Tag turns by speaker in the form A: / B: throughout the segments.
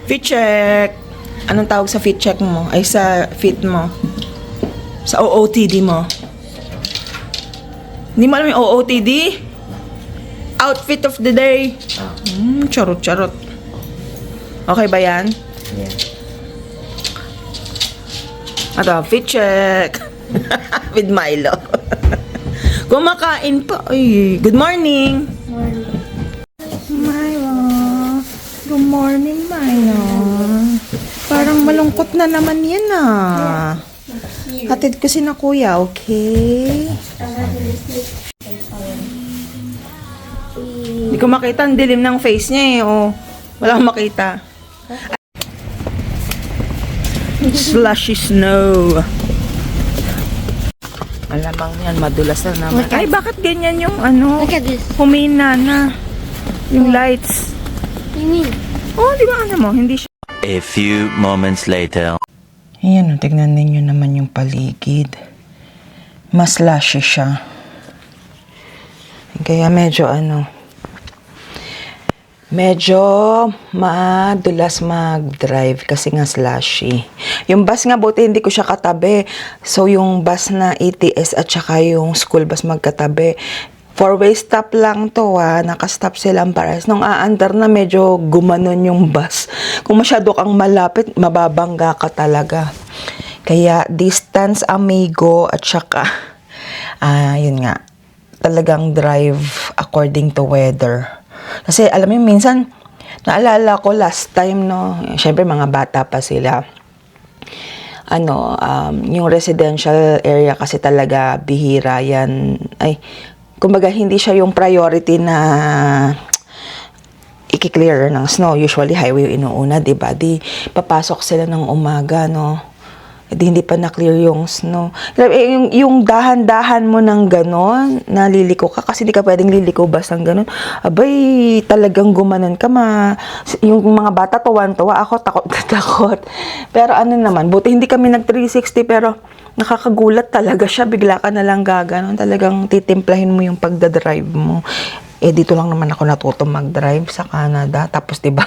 A: Fit check. Anong tawag sa fit check mo? Ay, sa fit mo. Sa OOTD mo. Hindi mo alam yung OOTD? Outfit of the day. Charot-charot. Okay ba yan?
B: Yeah.
A: Ito, fit check. With Milo. Kumakain pa. Ay, good morning. Milo. Good morning, Milo. Parang malungkot na naman yan ah. Hatid ko si na kuya, okay? Hindi ko makita, ang dilim ng face niya eh. Oh. Wala akong makita. Slushy snow. Alamang yan, madulas na naman. Ay, bakit ganyan yung ano?
C: Look at this.
A: Humina na. Yung lights.
C: What do you mean?
A: Oh, di ba ano mo? Hindi siya.
D: A few moments later.
A: Ayan, tignan ninyo naman yung paligid. Mas lushy siya. Kaya medyo medyo madulas mag-drive kasi nga slushy. Yung bus nga, buti hindi ko siya katabi. So, yung bus na ATS at saka yung school bus magkatabi. Four-way stop lang to nakastop silang pares. Nung aandar na medyo gumanon yung bus. Kung masyado kang malapit, mababangga ka talaga. Kaya distance amigo at saka yun nga, talagang drive according to weather. Kasi alam mo minsan, naalala ko last time syempre mga bata pa sila. Yung residential area kasi talaga bihira yan. Ay, kumbaga, hindi siya yung priority na i-clear ng snow. Usually, highway yung inuuna, diba? Di, papasok sila ng umaga, Di, hindi pa na-clear yung snow. Yung dahan-dahan mo ng ganon, naliliko ka, kasi hindi ka pwedeng liliko basta ng ganon. Abay, talagang gumanon ka, yung mga bata, tuwan-tuwa. Ako, takot. Pero naman, buti hindi kami nag-360, pero nakakagulat talaga siya. Bigla ka na lang gaganon. Talagang titimplahin mo yung pagdadrive mo. Dito lang naman ako natuto mag-drive sa Canada. Tapos, diba,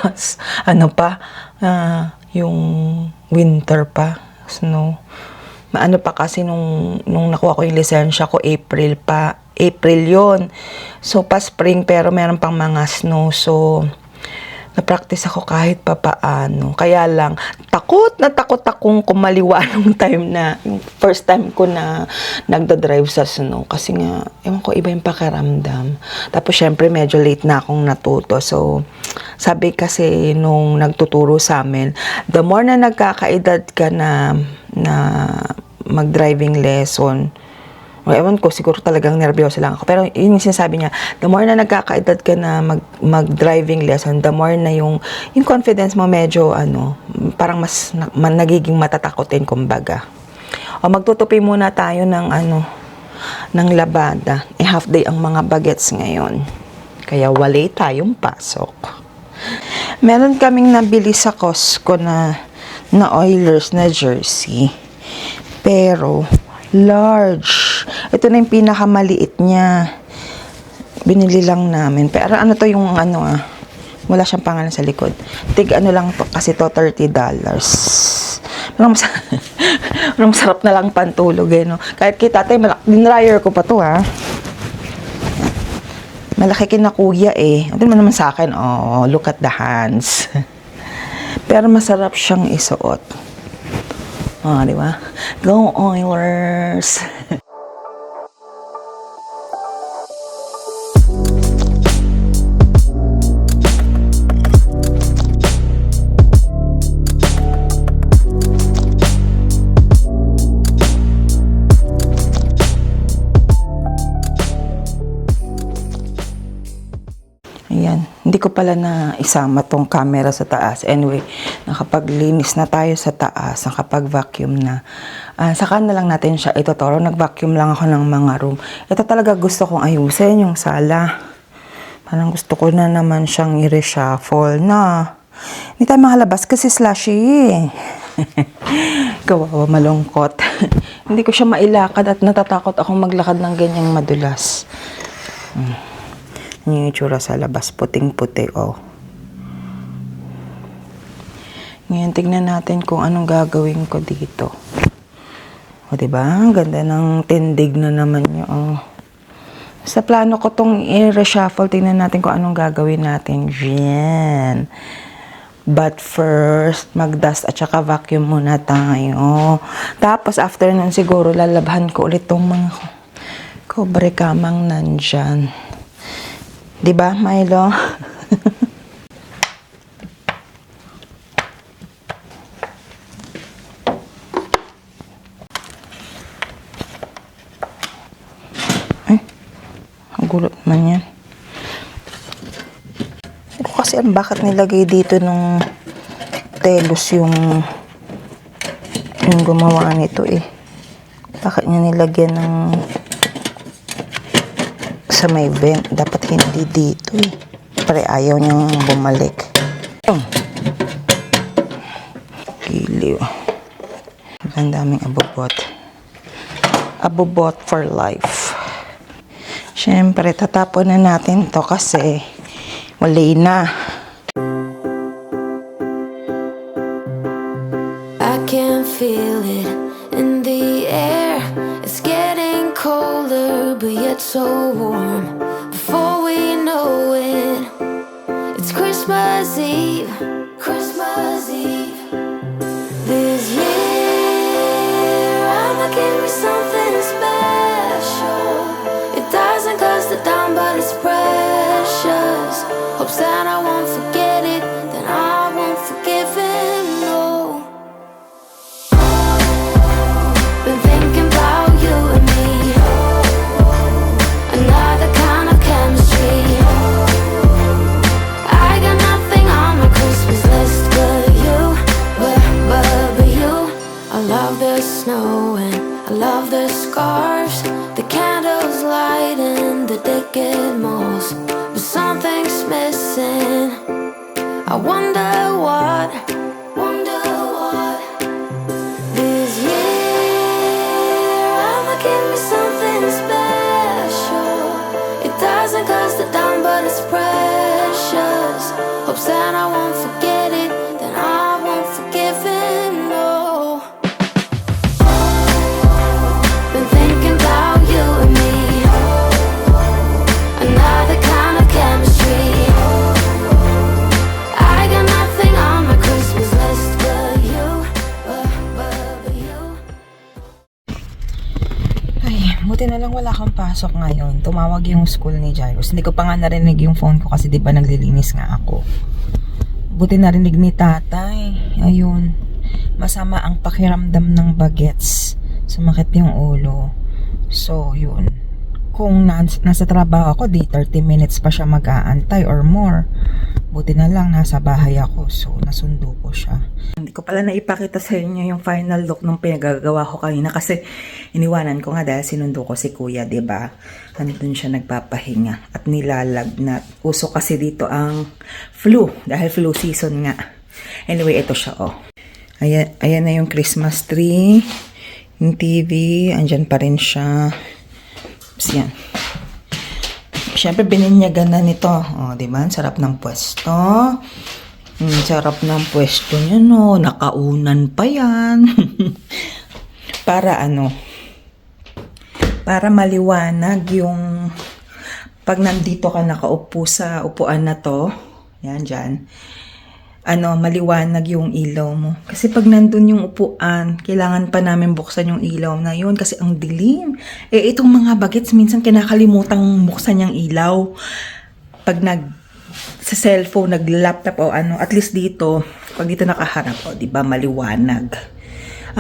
A: yung winter pa, snow. Maano pa kasi nung nakuha ko yung lisensya ko, April pa. April yon. So, pa spring, pero meron pang mga snow. So, na-practice ako kahit pa paano. Kaya lang, takot akong kumaliwa nung time na, yung first time ko na nagda-drive sa snow. Kasi nga, ewan ko, iba yung pakiramdam. Tapos, syempre, medyo late na akong natuto. So, sabi kasi nung nagtuturo sa amin, the more na nagkakaedad ka na mag-driving lesson, ewan ko, siguro talagang nervyoso lang ako. Pero yun yung sinasabi niya, the more na nagkakaedad ka na mag-driving lesson, the more na yung confidence mo medyo, parang mas nagiging matatakotin, kumbaga. O magtutupi muna tayo ng labada. Half day ang mga bagets ngayon. Kaya wala tayong pasok. Meron kaming nabili sa Costco na Oilers na jersey. Pero, large. Ito na yung pinakamaliit niya. Binili lang namin. Pero yung wala siyang pangalan sa likod. Lang to kasi to $30. Parang masarap na lang pantulog Kahit kay tatay, dinryer ko pa to Malaki kina kuya Ito naman sa akin, look at the hands. Pero masarap siyang isuot. Di ba? Go Oilers! Ayan. Hindi ko pala na isama tong camera sa taas. Anyway, nakapaglinis na tayo sa taas, nakapag-vacuum na. Saka na lang natin siya ituturo. Nag-vacuum lang ako ng mga room. Ito talaga gusto kong ayusin, yung sala. Parang gusto ko na naman siyang i-reshuffle na. Hindi tayo makalabas kasi slushy Kawawa, malungkot. Hindi ko siya mailakad at natatakot akong maglakad ng ganyang madulas. Yung itsura sa labas, puting-puti, Ngayon, tignan natin kung anong gagawin ko dito. O, diba? Ang ganda ng tindig na naman yung... Sa plano ko tong i-reshuffle. Tignan natin kung anong gagawin natin. Yan. But first, mag-dust at saka vacuum muna tayo. Tapos, after nun siguro, lalabhan ko ulit tong mga kobre kamang nandyan. Diba, Milo? Gulot man yan. Kasi bakit nilagay dito nung telos yung gumawa nito eh. Bakit niya nilagyan ng sa may vent? Dapat hindi dito eh. Pare ayaw niyang bumalik. Giliw. Ang daming abobot. Abobot for life. Siyempre, tatapon na natin to kasi wala na.
B: I can feel it in the air. It's getting colder, but yet so warm. Before we know it, it's Christmas Eve. Christmas Eve. This year, I'ma give me something special. Doesn't cost a dime, but it's precious. Hopes that I won't forget it, then I won't forgive him, no. Been thinking about you and me. Another kind of chemistry. I got nothing on my Christmas list but you, but you. I love the snow and I love the scarves. The candles light in the decade malls, but something's missing. I wonder what, this year I'ma give me something special. It doesn't cost a dime, but it's precious. Hopes that I won't forget it, then I won't forgive him, no. Been thinking about you and me. Another kind of chemistry. I got nothing on my Christmas list but you, but you.
A: Ay, buti na lang wala kang pasok ngayon. Tumawag yung school ni Jairus. Hindi ko pa nga narinig yung phone ko kasi di ba naglilinis nga ako. Buti narinig ni tatay. Ayun. Masama ang pakiramdam ng bagets. Sumakit yung ulo. So, yun. Kung nasa trabaho ako, di 30 minutes pa siya mag-aantay or more. Buti na lang, nasa bahay ako. So, nasundo ko siya. Hindi ko pala naipakita sa inyo yung final look nung pinagagawa ko kanina kasi iniwanan ko nga dahil sinundo ko si kuya, diba? Nandun siya nagpapahinga at nilalagnat. Uso kasi dito ang flu dahil flu season nga. Anyway, ito siya, oh. Ayan na yung Christmas tree. Yung TV, andyan pa rin siya. So, yan. Siyempre, bininyagan na nito. O, diba? Sarap ng pwesto. Sarap ng pwesto niya, no? Nakaunan pa yan. Para ano? Para maliwanag yung pag nandito ka nakaupo sa upuan na to. Yan, dyan. Maliwanag yung ilaw mo. Kasi pag nandun yung upuan, kailangan pa namin buksan yung ilaw na yun kasi ang dilim. Itong mga bagets, minsan kinakalimutang buksan yung ilaw. Pag sa cellphone, nag-laptop o at least dito, pag dito nakaharap, diba, maliwanag.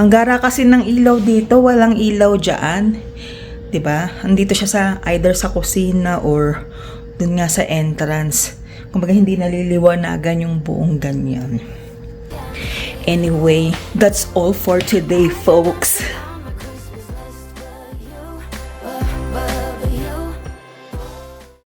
A: Ang gara kasi ng ilaw dito, walang ilaw dyan. Diba? Andito siya sa, either sa kusina or dun nga sa entrance. Kumbaga hindi naliliwanagan yung buong ganyan. Anyway, that's all for today, folks.